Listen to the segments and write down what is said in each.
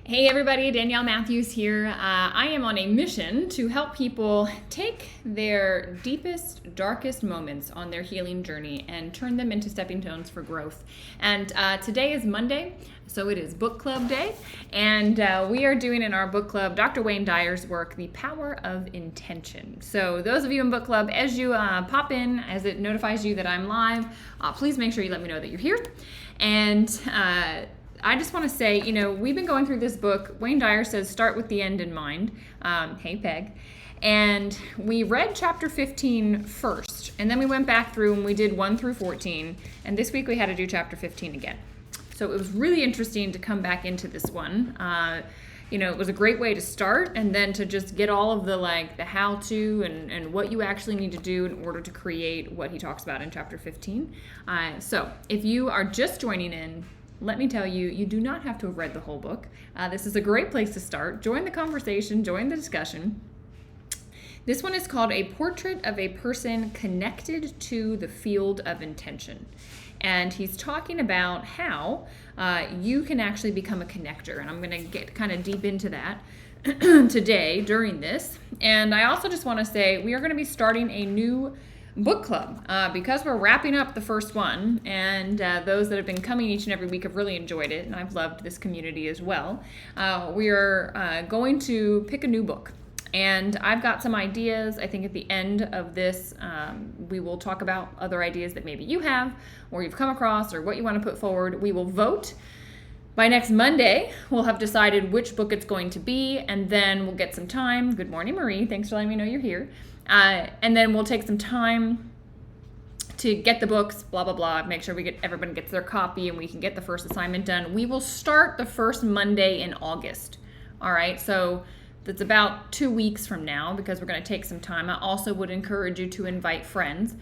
Hey everybody, Danielle Matthews here. I am on a mission to help people take their deepest, darkest moments on their healing journey and turn them into stepping stones for growth. And today is Monday, so it is book club day. And we are doing in our book club Dr. Wayne Dyer's work, The Power of Intention. So those of you in book club, as you pop in, as it notifies you that I'm live, please make sure you let me know that you're here. And I just want to say, we've been going through this book. Wayne Dyer says, start with the end in mind. Hey, Peg. And we read chapter 15 first, and then we went back through and we did 1 through 14. And this week we had to do chapter 15 again. So it was really interesting to come back into this one. It was a great way to start, and then to just get all of the how-to and what you actually need to do in order to create what he talks about in chapter 15. So if you are just joining in, let me tell you, you do not have to have read the whole book. This is a great place to start. Join the conversation, join the discussion. This one is called A Portrait of a Person Connected to the Field of Intention. And he's talking about how you can actually become a connector. And I'm going to get kind of deep into that today during this. And I also just want to say we are going to be starting a new book club because we're wrapping up the first one, and those that have been coming each and every week have really enjoyed it, and I've loved this community as well. We are going to pick a new book, and I've got some ideas. I think at the end of this we will talk about other ideas that maybe you have or you've come across or what you want to put forward. We will vote. By next Monday, we'll have decided which book it's going to be, and then we'll get some time. Good morning, Marie. Thanks for letting me know you're here. And then we'll take some time to get the books, blah, blah, blah, make sure everyone gets their copy and we can get the first assignment done. We will start the first Monday in August. All right, so that's about 2 weeks from now because we're going to take some time. I also would encourage you to invite friends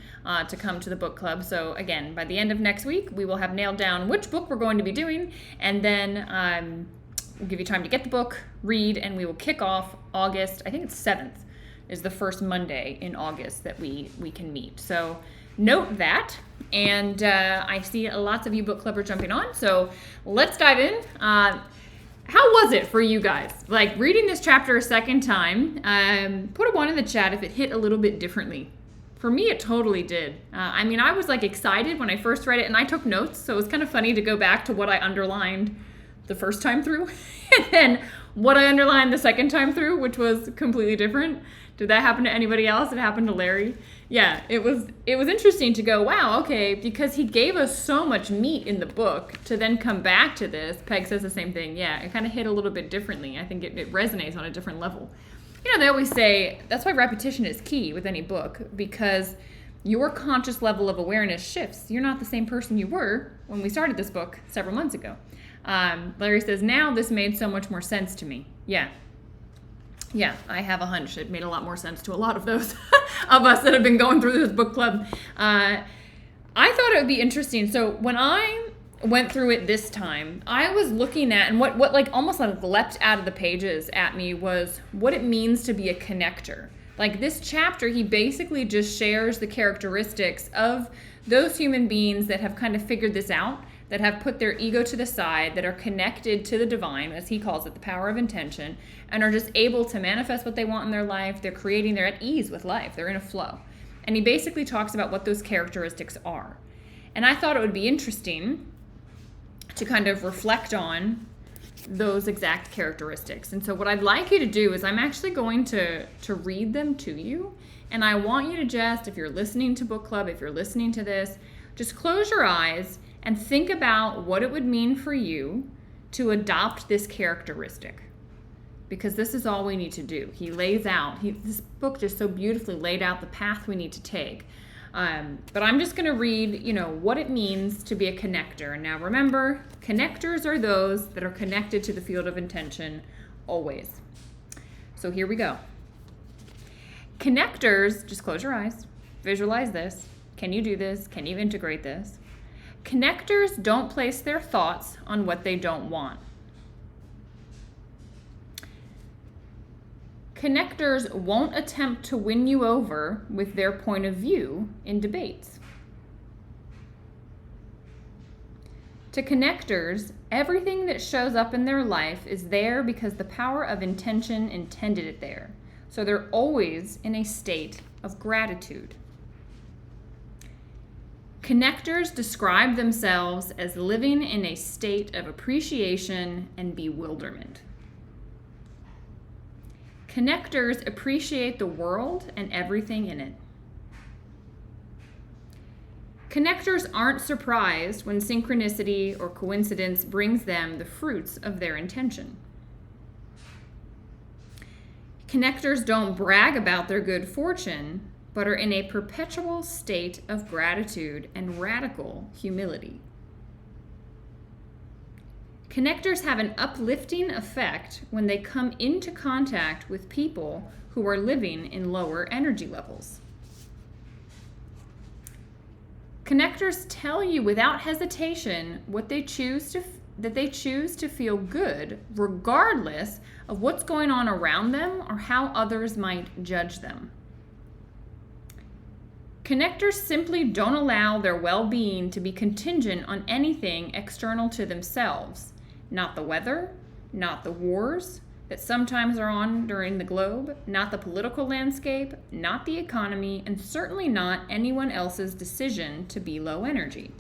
to come to the book club. So again, by the end of next week, we will have nailed down which book we're going to be doing, and then we'll give you time to get the book, read, and we will kick off August, I think it's 7th. Is the first Monday in August that we can meet. So note that. And I see lots of you book clubbers jumping on. So let's dive in. How was it for you guys? Like reading this chapter a second time, put a 1 in the chat if it hit a little bit differently. For me, it totally did. I was excited when I first read it, and I took notes. So it was kind of funny to go back to what I underlined the first time through and then what I underlined the second time through, which was completely different. Did that happen to anybody else? It happened to Larry. Yeah, it was interesting to go, wow, okay, because he gave us so much meat in the book to then come back to this. Peg says the same thing. Yeah, it kind of hit a little bit differently. I think it resonates on a different level. They always say that's why repetition is key with any book, because your conscious level of awareness shifts. You're not the same person you were when we started this book several months ago. Larry says, now this made so much more sense to me. Yeah, I have a hunch it made a lot more sense to a lot of those of us that have been going through this book club. I thought it would be interesting. So when I went through it this time, I was looking at, and what almost leapt out of the pages at me was what it means to be a connector. Like this chapter, he basically just shares the characteristics of those human beings that have kind of figured this out, that have put their ego to the side, that are connected to the divine, as he calls it, the power of intention, and are just able to manifest what they want in their life. They're at ease with life. They're in a flow. And he basically talks about what those characteristics are. And I thought it would be interesting to kind of reflect on those exact characteristics. And so what I'd like you to do is I'm actually going to read them to you. And I want you to just, if you're listening to book club, if you're listening to this, just close your eyes and think about what it would mean for you to adopt this characteristic. Because this is all we need to do. He lays out, this book just so beautifully laid out the path we need to take. But I'm just going to read, what it means to be a connector. Now remember, connectors are those that are connected to the field of intention always. So here we go. Connectors, just close your eyes, visualize this. Can you do this? Can you integrate this? Connectors don't place their thoughts on what they don't want. Connectors won't attempt to win you over with their point of view in debates. To connectors, everything that shows up in their life is there because the power of intention intended it there. So they're always in a state of gratitude. Connectors describe themselves as living in a state of appreciation and bewilderment. Connectors appreciate the world and everything in it. Connectors aren't surprised when synchronicity or coincidence brings them the fruits of their intention. Connectors don't brag about their good fortune, but are in a perpetual state of gratitude and radical humility. Connectors have an uplifting effect when they come into contact with people who are living in lower energy levels. Connectors tell you without hesitation that they choose to feel good regardless of what's going on around them or how others might judge them. Connectors simply don't allow their well-being to be contingent on anything external to themselves. Not the weather, not the wars that sometimes are on during the globe, not the political landscape, not the economy, and certainly not anyone else's decision to be low energy.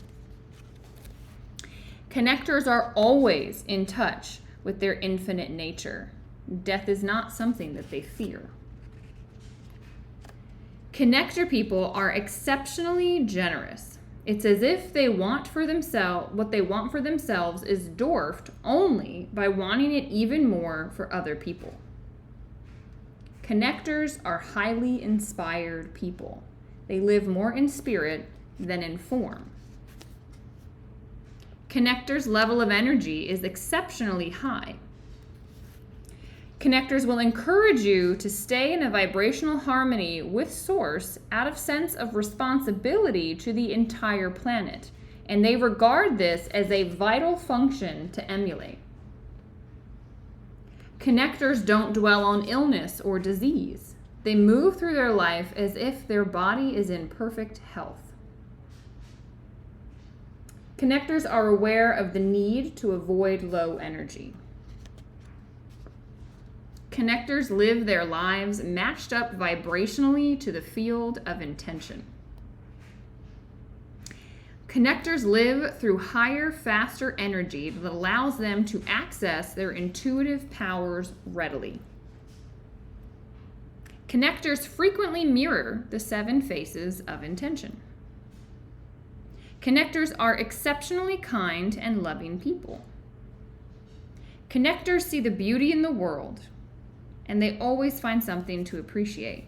Connectors are always in touch with their infinite nature. Death is not something that they fear. Connector people are exceptionally generous. It's as if what they want for themselves is dwarfed only by wanting it even more for other people. Connectors are highly inspired people. They live more in spirit than in form. Connectors' level of energy is exceptionally high. Connectors will encourage you to stay in a vibrational harmony with Source out of sense of responsibility to the entire planet, and they regard this as a vital function to emulate. Connectors don't dwell on illness or disease. They move through their life as if their body is in perfect health. Connectors are aware of the need to avoid low energy. Connectors live their lives matched up vibrationally to the field of intention. Connectors live through higher, faster energy that allows them to access their intuitive powers readily. Connectors frequently mirror the 7 faces of intention. Connectors are exceptionally kind and loving people. Connectors see the beauty in the world, and they always find something to appreciate.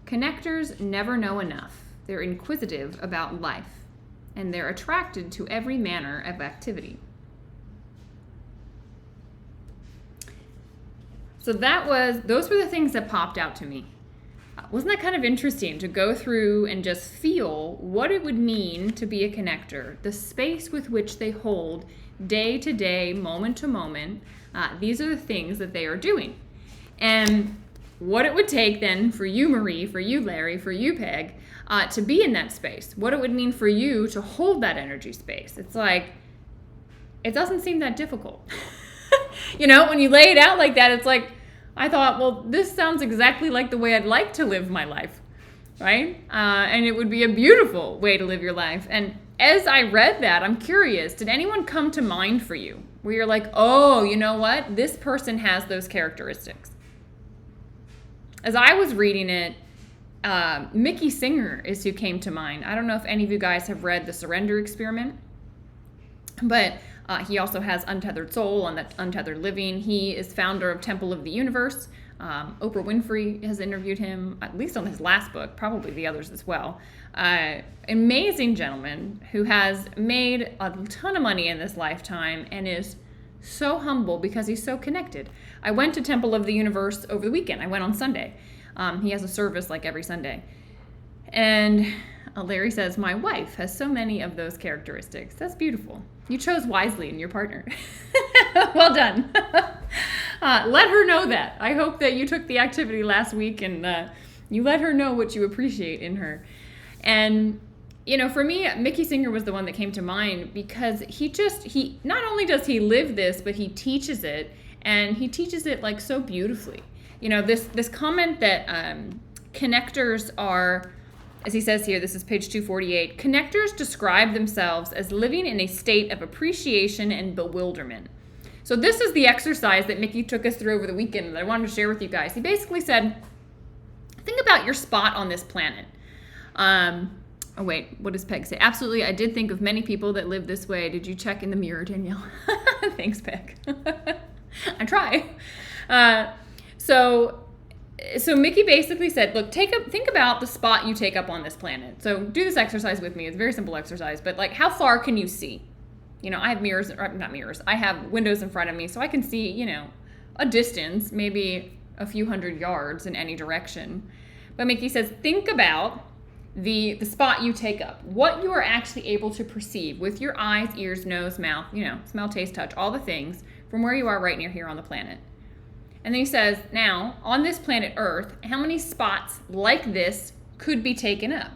Connectors never know enough. They're inquisitive about life, and they're attracted to every manner of activity. So those were the things that popped out to me. Wasn't that kind of interesting to go through and just feel what it would mean to be a connector, the space with which they hold day to day, moment to moment. These are the things that they are doing. And what it would take then for you, Marie, for you, Larry, for you, Peg, to be in that space. What it would mean for you to hold that energy space. It's like, it doesn't seem that difficult. When you lay it out like that, it's like, I thought, well, this sounds exactly like the way I'd like to live my life, right? And it would be a beautiful way to live your life. And as I read that, I'm curious, did anyone come to mind for you where you're like, oh, you know what? This person has those characteristics. As I was reading it, Mickey Singer is who came to mind. I don't know if any of you guys have read The Surrender Experiment, but he also has Untethered Soul and Untethered Living. He is founder of Temple of the Universe. Oprah Winfrey has interviewed him, at least on his last book, probably the others as well. Amazing gentleman who has made a ton of money in this lifetime and is so humble because he's so connected. I went to Temple of the Universe over the weekend. I went on Sunday. He has a service like every Sunday. And Larry says, my wife has so many of those characteristics. That's beautiful. You chose wisely in your partner. Well done. Let her know that. I hope that you took the activity last week and you let her know what you appreciate in her. And For me, Mickey Singer was the one that came to mind because he not only does he live this, but he teaches it, and he teaches it like so beautifully. This comment that connectors are, as he says here, this is page 248, connectors describe themselves as living in a state of appreciation and bewilderment. So this is the exercise that Mickey took us through over the weekend that I wanted to share with you guys. He basically said, think about your spot on this planet. Oh, wait, what does Peg say? Absolutely, I did think of many people that live this way. Did you check in the mirror, Danielle? Thanks, Peg. I try. So Mickey basically said, look, think about the spot you take up on this planet. So do this exercise with me. It's a very simple exercise, but like, how far can you see? I have mirrors, or not mirrors. I have windows in front of me, so I can see, a distance, maybe a few hundred yards in any direction. But Mickey says, think about the spot you take up, what you are actually able to perceive with your eyes, ears, nose, mouth, smell, taste, touch, all the things from where you are right near here on the planet. And then he says, now, on this planet Earth, how many spots like this could be taken up?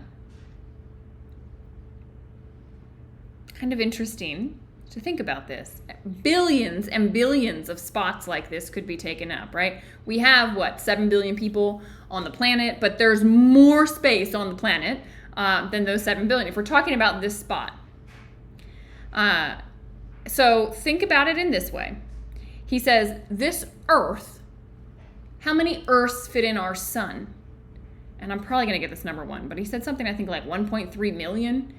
Kind of interesting to think about this. Billions and billions of spots like this could be taken up, right? We have, 7 billion people on the planet, but there's more space on the planet than those 7 billion, if we're talking about this spot. So think about it in this way. He says, this Earth, how many Earths fit in our sun? And I'm probably going to get this number wrong, but he said something, I think, like 1.3 million.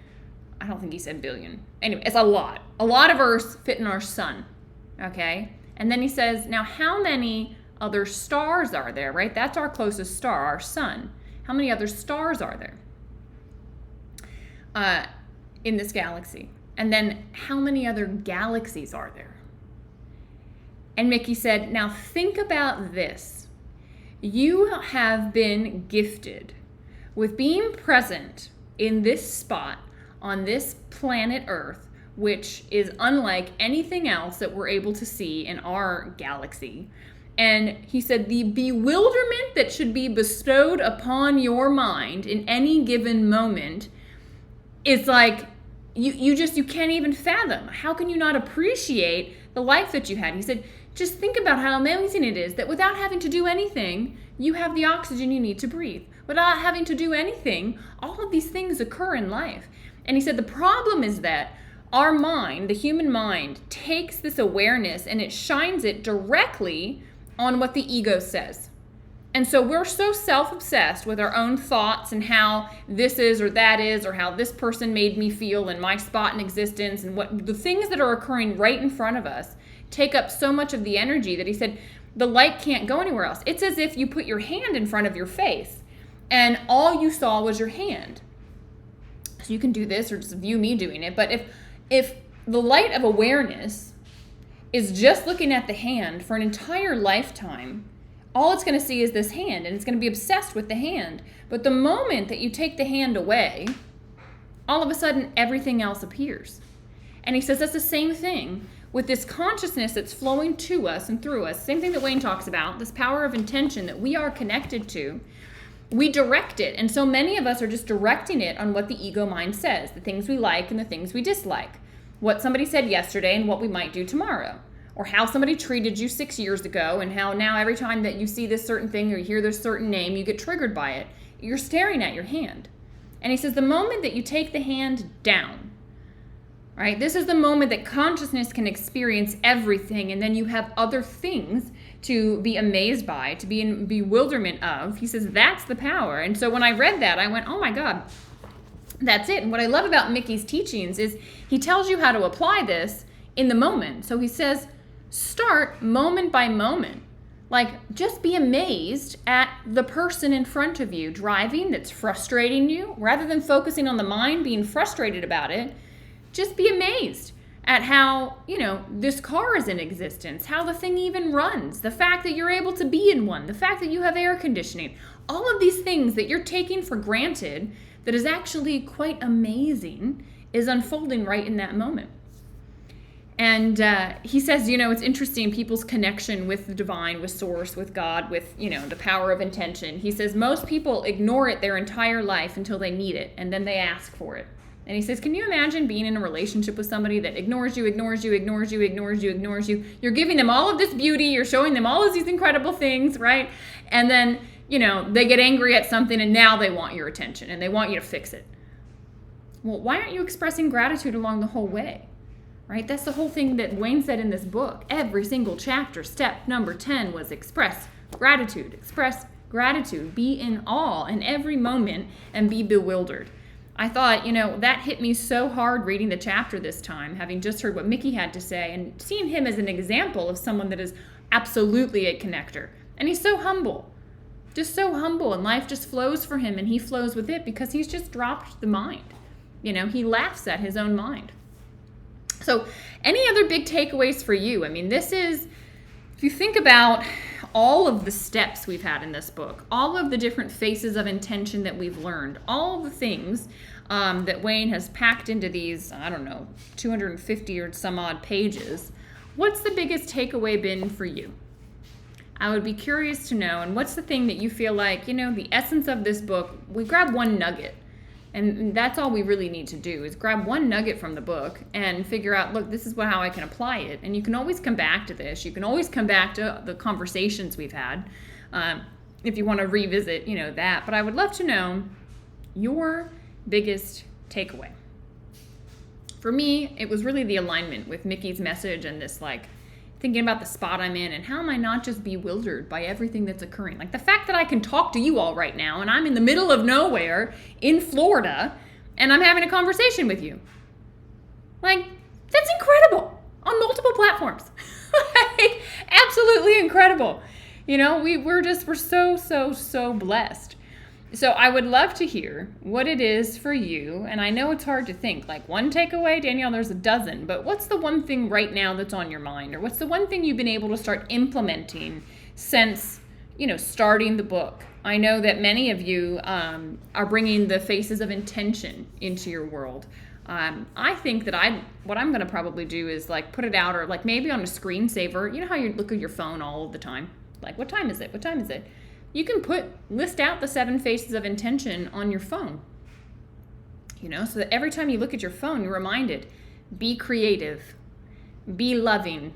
I don't think he said billion. Anyway, it's a lot. A lot of Earths fit in our sun, okay? And then he says, now how many other stars are there, right? That's our closest star, our sun. How many other stars are there in this galaxy? And then how many other galaxies are there? And Mickey said, now think about this. You have been gifted with being present in this spot on this planet Earth, which is unlike anything else that we're able to see in our galaxy. And he said the bewilderment that should be bestowed upon your mind in any given moment is like, you can't even fathom. How can you not appreciate the life that you had? He said, just think about how amazing it is that without having to do anything, you have the oxygen you need to breathe. Without having to do anything, all of these things occur in life. And he said the problem is that our mind, the human mind, takes this awareness and it shines it directly on what the ego says. And so we're so self-obsessed with our own thoughts and how this is or that is, or how this person made me feel and my spot in existence, and what the things that are occurring right in front of us take up so much of the energy that he said the light can't go anywhere else. It's as if you put your hand in front of your face and all you saw was your hand. So you can do this or just view me doing it. But if the light of awareness is just looking at the hand for an entire lifetime, all it's going to see is this hand, and it's going to be obsessed with the hand. But the moment that you take the hand away, all of a sudden everything else appears. And he says that's the same thing with this consciousness that's flowing to us and through us. Same thing that Wayne talks about, this power of intention that we are connected to. We direct it, and so many of us are just directing it on what the ego mind says, the things we like and the things we dislike, what somebody said yesterday and what we might do tomorrow, or how somebody treated you 6 years ago and how now every time that you see this certain thing or you hear this certain name, you get triggered by it. You're staring at your hand. And he says the moment that you take the hand down, right, this is the moment that consciousness can experience everything, and then you have other things to be amazed by, to be in bewilderment of. He says that's the power. And so when I read that, I went, oh my God, that's it. And what I love about Mickey's teachings is he tells you how to apply this in the moment. So he says, start moment by moment. Like, just be amazed at the person in front of you driving that's frustrating you. Rather than focusing on the mind being frustrated about it, just be amazed at how, this car is in existence, how the thing even runs, the fact that you're able to be in one, the fact that you have air conditioning, all of these things that you're taking for granted that is actually quite amazing is unfolding right in that moment. And he says, it's interesting, people's connection with the divine, with source, with God, with, the power of intention. He says most people ignore it their entire life until they need it, and then they ask for it. And he says, can you imagine being in a relationship with somebody that ignores you, ignores you, ignores you, ignores you, ignores you? You're giving them all of this beauty. You're showing them all of these incredible things, right? And then, they get angry at something and now they want your attention and they want you to fix it. Well, why aren't you expressing gratitude along the whole way, right? That's the whole thing that Wayne said in this book. Every single chapter, step number 10 was express gratitude, be in awe in every moment and be bewildered. I thought, that hit me so hard reading the chapter this time, having just heard what Mickey had to say and seeing him as an example of someone that is absolutely a connector. And he's so humble, and life just flows for him and he flows with it because he's just dropped the mind. He laughs at his own mind. So any other big takeaways for you? I mean, this is, if you think about all of the steps we've had in this book, all of the different faces of intention that we've learned, all the things that Wayne has packed into these, 250 or some odd pages, what's the biggest takeaway been for you? I would be curious to know, and what's the thing that you feel like, the essence of this book, we grab one nugget. And that's all we really need to do is grab one nugget from the book and figure out, look, this is how I can apply it. And you can always come back to this. You can always come back to the conversations we've had if you want to revisit, that. But I would love to know your biggest takeaway. For me, it was really the alignment with Mickey's message and this, thinking about the spot I'm in and how am I not just bewildered by everything that's occurring. Like the fact that I can talk to you all right now and I'm in the middle of nowhere in Florida and I'm having a conversation with you. That's incredible on multiple platforms. Absolutely incredible. We're so blessed. So I would love to hear what it is for you. And I know it's hard to think, one takeaway, Danielle, there's a dozen, but what's the one thing right now that's on your mind? Or what's the one thing you've been able to start implementing since, starting the book? I know that many of you are bringing the faces of intention into your world. I think that what I'm going to probably do is put it out or maybe on a screensaver. You know how you look at your phone all of the time? What time is it? What time is it? You can list out the 7 faces of intention on your phone, so that every time you look at your phone, you're reminded, be creative, be loving,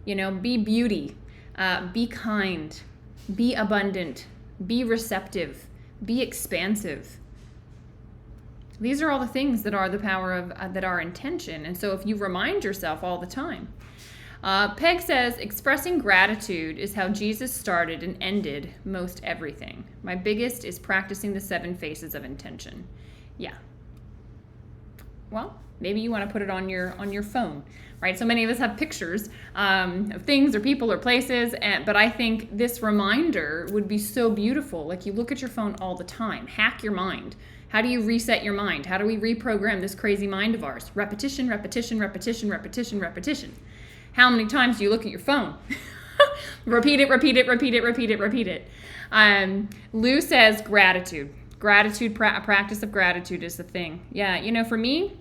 be beauty, be kind, be abundant, be receptive, be expansive. These are all the things that are the power of, that are intention. And so if you remind yourself all the time, Peg says, expressing gratitude is how Jesus started and ended most everything. My biggest is practicing the 7 faces of intention. Yeah. Well, maybe you want to put it on your phone, right? So many of us have pictures of things or people or places, but I think this reminder would be so beautiful. You look at your phone all the time. Hack your mind. How do you reset your mind? How do we reprogram this crazy mind of ours? Repetition, repetition, repetition, repetition, repetition. How many times do you look at your phone? Repeat it, repeat it, repeat it, repeat it, repeat it. Lou says gratitude. Gratitude, practice of gratitude is the thing. Yeah, for me,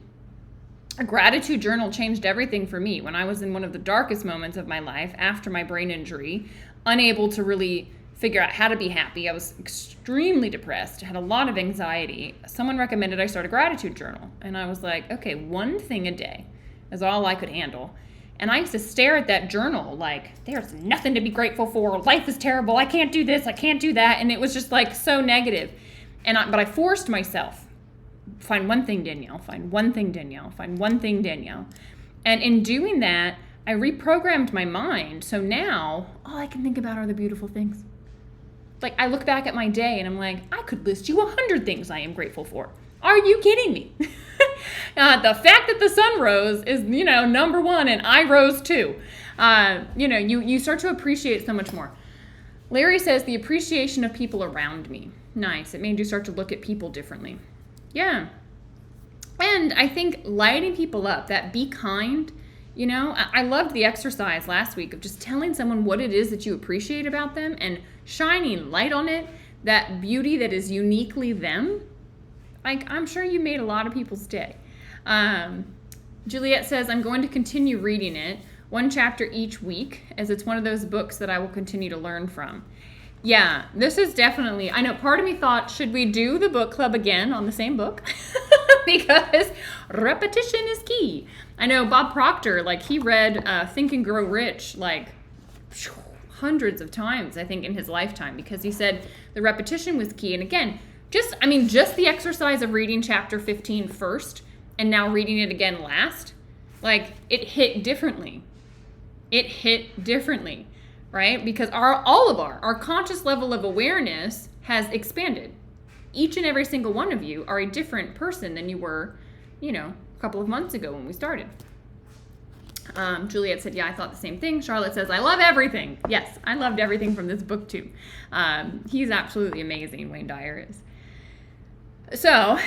a gratitude journal changed everything for me. When I was in one of the darkest moments of my life after my brain injury, unable to really figure out how to be happy. I was extremely depressed, had a lot of anxiety. Someone recommended I start a gratitude journal. And I was like, okay, one thing a day is all I could handle. And I used to stare at that journal there's nothing to be grateful for. Life is terrible. I can't do this. I can't do that. And it was just so negative. But I forced myself. Find one thing, Danielle. Find one thing, Danielle. Find one thing, Danielle. And in doing that, I reprogrammed my mind. So now all I can think about are the beautiful things. I look back at my day and I'm I could list you 100 things I am grateful for. Are you kidding me? The fact that the sun rose is, number one, and I rose too. You start to appreciate so much more. Larry says the appreciation of people around me. Nice. It made you start to look at people differently. Yeah. And I think lighting people up, that be kind, I loved the exercise last week of just telling someone what it is that you appreciate about them and shining light on it, that beauty that is uniquely them. I'm sure you made a lot of people's day. Juliet says, I'm going to continue reading it, 1 chapter each week, as it's one of those books that I will continue to learn from. Yeah, this is definitely, I know part of me thought, should we do the book club again on the same book? Because repetition is key. I know Bob Proctor, like he read Think and Grow Rich like hundreds of times, I think, in his lifetime, because he said the repetition was key. And again, just the exercise of reading chapter 15 first and now reading it again last, like it hit differently. It hit differently. Right? Because all of our conscious level of awareness has expanded. Each and every single one of you are a different person than you were, a couple of months ago when we started. Juliet said, yeah, I thought the same thing. Charlotte says, I love everything. Yes, I loved everything from this book too. He's absolutely amazing, Wayne Dyer is. So,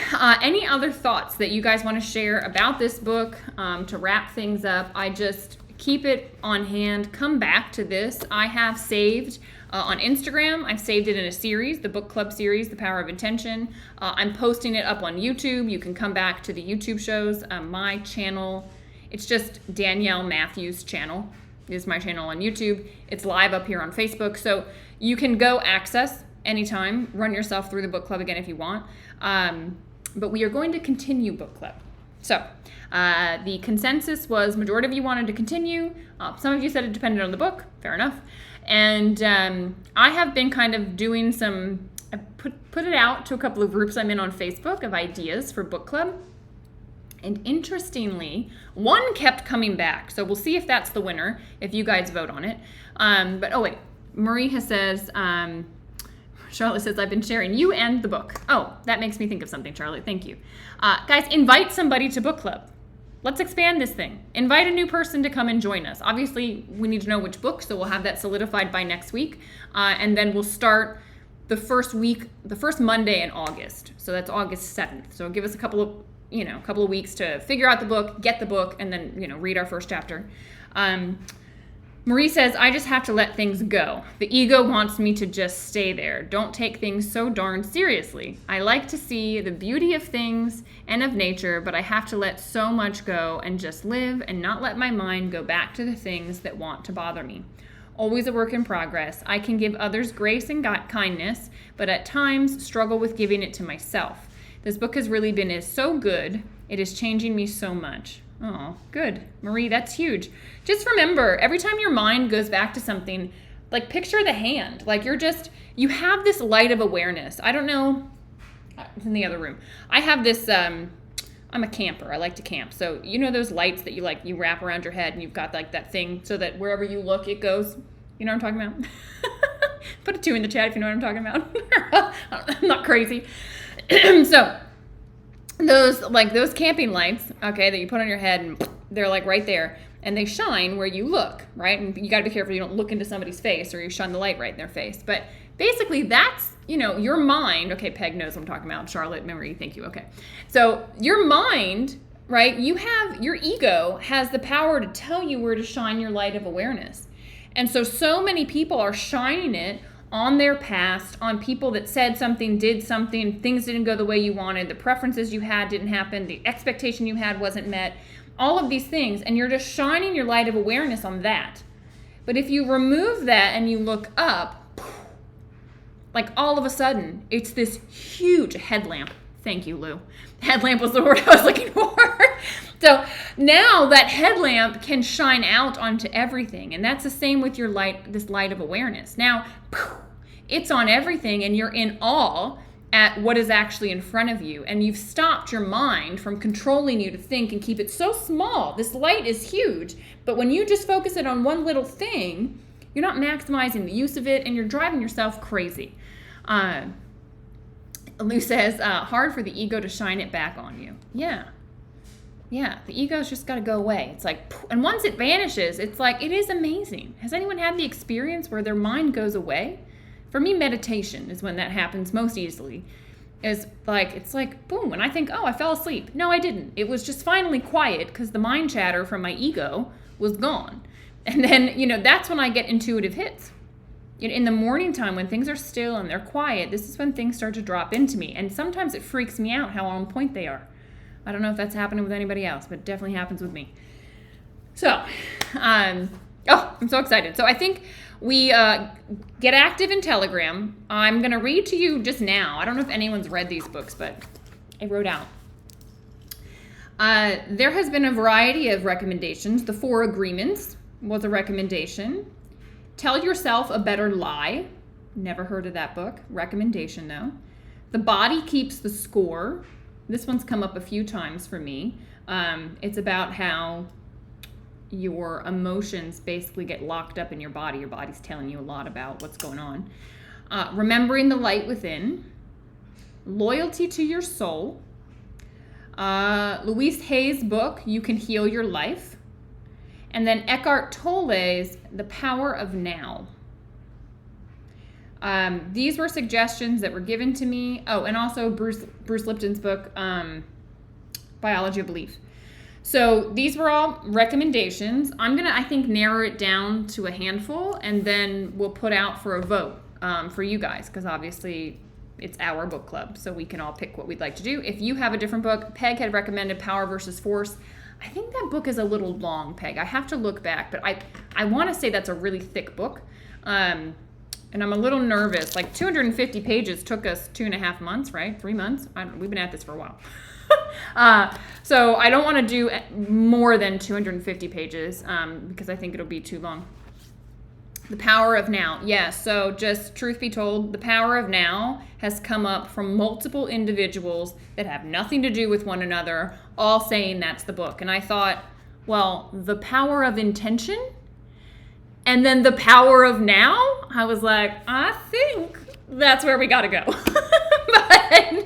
any other thoughts that you guys want to share about this book to wrap things up? Keep it on hand. Come back to this. I have saved on Instagram. I've saved it in a series, the book club series, The Power of Intention. I'm posting it up on YouTube. You can come back to the YouTube shows. My channel, it's just Danielle Matthews' channel is my channel on YouTube. It's live up here on Facebook. So you can go access anytime, run yourself through the book club again if you want. But we are going to continue book club. So the consensus was majority of you wanted to continue. Some of you said it depended on the book. Fair enough. And I have been kind of doing I put it out to a couple of groups I'm in on Facebook of ideas for book club. And interestingly, one kept coming back. So we'll see if that's the winner, if you guys vote on it. Marie says, Charlotte says, I've been sharing you and the book. Oh, that makes me think of something, Charlotte. Thank you. Guys, invite somebody to book club. Let's expand this thing. Invite a new person to come and join us. Obviously, we need to know which book, so we'll have that solidified by next week. And then we'll start the first Monday in August. So that's August 7th. So give us a couple of weeks to figure out the book, get the book, and then, read our first chapter. Marie says, I just have to let things go. The ego wants me to just stay there. Don't take things so darn seriously. I like to see the beauty of things and of nature, but I have to let so much go and just live and not let my mind go back to the things that want to bother me. Always a work in progress. I can give others grace and kindness, but at times struggle with giving it to myself. This book has really been so good. It is changing me so much. Oh, good. Marie, that's huge. Just remember, every time your mind goes back to something, like picture the hand. Like you have this light of awareness. I don't know. It's in the other room. I have this, I'm a camper. I like to camp. So those lights that you wrap around your head and you've got like that thing so that wherever you look, it goes. You know what I'm talking about? Put a 2 in the chat if you know what I'm talking about. I'm not crazy. So those camping lights, okay, that you put on your head, and they're like right there, and they shine where you look, right? And you got to be careful you don't look into somebody's face or you shine the light right in their face. But basically that's, your mind. Okay, Peg knows what I'm talking about. Charlotte, Marie, thank you. Okay. So your mind, right? Your ego has the power to tell you where to shine your light of awareness. And so many people are shining it on their past, on people that said something, did something, things didn't go the way you wanted, the preferences you had didn't happen, the expectation you had wasn't met, all of these things, and you're just shining your light of awareness on that. But if you remove that and you look up, like all of a sudden, it's this huge headlamp. Thank you, Lou. Headlamp was the word I was looking for. So now that headlamp can shine out onto everything. And that's the same with your light, this light of awareness. Now, it's on everything and you're in awe at what is actually in front of you. And you've stopped your mind from controlling you to think and keep it so small. This light is huge. But when you just focus it on one little thing, you're not maximizing the use of it and you're driving yourself crazy. Lou says, hard for the ego to shine it back on you. Yeah, the ego's just got to go away. It's like, and once it vanishes, it's like, it is amazing. Has anyone had the experience where their mind goes away? For me, meditation is when that happens most easily. It's like, boom, and I think, oh, I fell asleep. No, I didn't. It was just finally quiet because the mind chatter from my ego was gone. And then, that's when I get intuitive hits. In the morning time when things are still and they're quiet, this is when things start to drop into me. And sometimes it freaks me out how on point they are. I don't know if that's happening with anybody else, but it definitely happens with me. So, I'm so excited. So I think We get active in Telegram. I'm going to read to you just now. I don't know if anyone's read these books, but I wrote out. There has been a variety of recommendations. The 4 Agreements was a recommendation. Tell Yourself a Better Lie. Never heard of that book. Recommendation, though. The Body Keeps the Score. This one's come up a few times for me. It's about how your emotions basically get locked up in your body. Your body's telling you a lot about what's going on. Remembering the Light Within. Loyalty to Your Soul. Louise Hay's book, You Can Heal Your Life. And then Eckhart Tolle's The Power of Now. These were suggestions that were given to me. Oh, and also Bruce Lipton's book, Biology of Belief. So these were all recommendations. I'm going to, I think, narrow it down to a handful, and then we'll put out for a vote for you guys, because obviously it's our book club, so we can all pick what we'd like to do. If you have a different book, Peg had recommended Power versus Force. I think that book is a little long, Peg. I have to look back, but I want to say that's a really thick book. And I'm a little nervous. Like 250 pages took us 2.5 months, right? 3 months? We've been at this for a while. So I don't want to do more than 250 pages because I think it'll be too long. The Power of Now. Yes, so just truth be told, The Power of Now has come up from multiple individuals that have nothing to do with one another, all saying that's the book. And I thought, well, The Power of Intention and then The Power of Now? I was like, I think that's where we got to go. But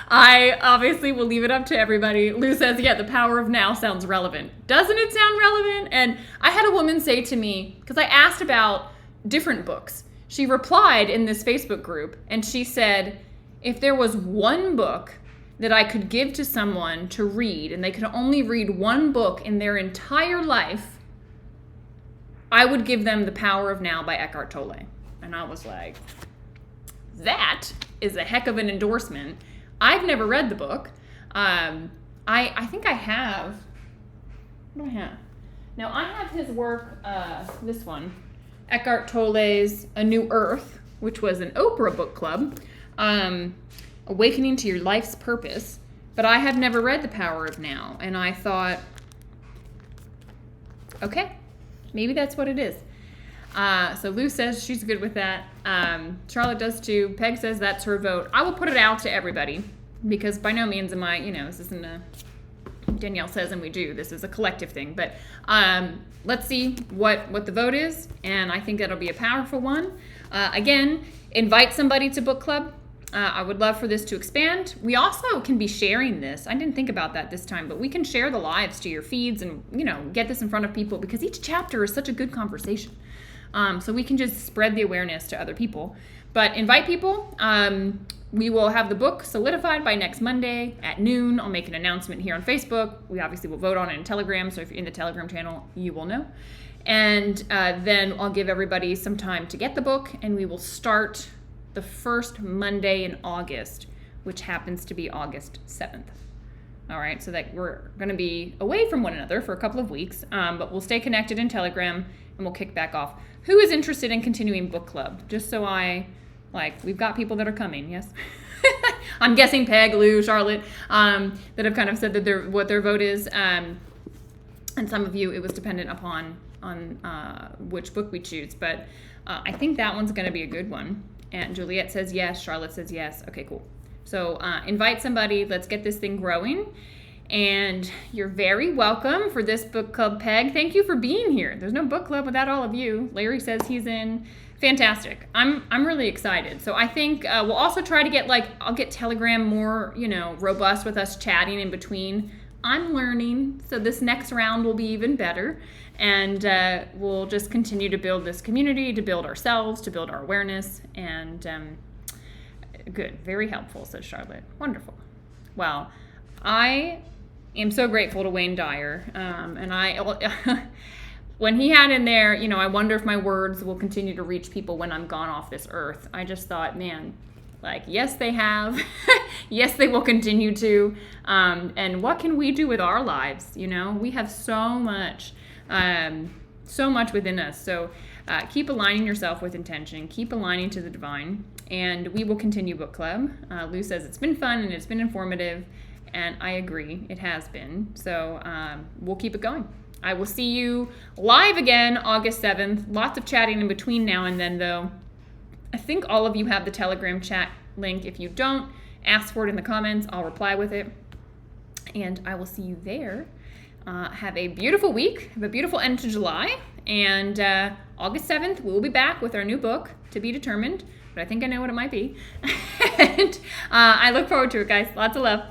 I obviously will leave it up to everybody. Lou says, yeah, The Power of Now sounds relevant. Doesn't it sound relevant? And I had a woman say to me, because I asked about different books, she replied in this Facebook group, and she said, if there was one book that I could give to someone to read, and they could only read one book in their entire life, I would give them The Power of Now by Eckhart Tolle. And I was like, that is a heck of an endorsement. I've never read the book. I think I have. What do I have? Now, I have his work, this one, Eckhart Tolle's A New Earth, which was an Oprah book club, Awakening to Your Life's Purpose. But I have never read The Power of Now. And I thought, okay, maybe that's what it is. So Lou says she's good with that. Charlotte does too. Peg says that's her vote. I will put it out to everybody because by no means am I, this isn't a Danielle says and we do. This is a collective thing. But let's see what the vote is. And I think that'll be a powerful one. Again, invite somebody to book club. I would love for this to expand. We also can be sharing this. I didn't think about that this time, but we can share the lives to your feeds and, get this in front of people because each chapter is such a good conversation. So we can just spread the awareness to other people. But invite people. We will have the book solidified by next Monday at noon. I'll make an announcement here on Facebook. We obviously will vote on it in Telegram. So if you're in the Telegram channel, you will know. And then I'll give everybody some time to get the book. And we will start the first Monday in August, which happens to be August 7th. All right, so that we're going to be away from one another for a couple of weeks, but we'll stay connected in Telegram and we'll kick back off. Who is interested in continuing book club? Just so we've got people that are coming, yes? I'm guessing Peg, Lou, Charlotte, that have kind of said that what their vote is. And some of you, it was dependent upon which book we choose. But I think that one's going to be a good one. And Juliet says yes. Charlotte says yes. Okay, cool. So invite somebody. Let's get this thing growing. And you're very welcome for this book club, Peg. Thank you for being here. There's no book club without all of you. Larry says he's in. Fantastic. I'm really excited. So I think we'll also try to get I'll get Telegram more, robust with us chatting in between. I'm learning, so this next round will be even better. And we'll just continue to build this community, to build ourselves, to build our awareness. And good. Very helpful, says Charlotte. Wonderful. Well, I am so grateful to Wayne Dyer. And when he had in there, I wonder if my words will continue to reach people when I'm gone off this earth. I just thought, man, yes, they have. Yes, they will continue to. And what can we do with our lives? We have so much so much within us. So keep aligning yourself with intention, keep aligning to the divine, and we will continue book club. Lou says it's been fun and it's been informative, and I agree, it has been. So we'll keep it going. I will see you live again August 7th. Lots of chatting in between now and then, though. I think all of you have the Telegram chat link. If you don't, ask for it in the comments. I'll reply with it. And I will see you there. Have a beautiful week. Have a beautiful end to July. And August 7th, we'll be back with our new book, To Be Determined. But I think I know what it might be. And I look forward to it, guys. Lots of love.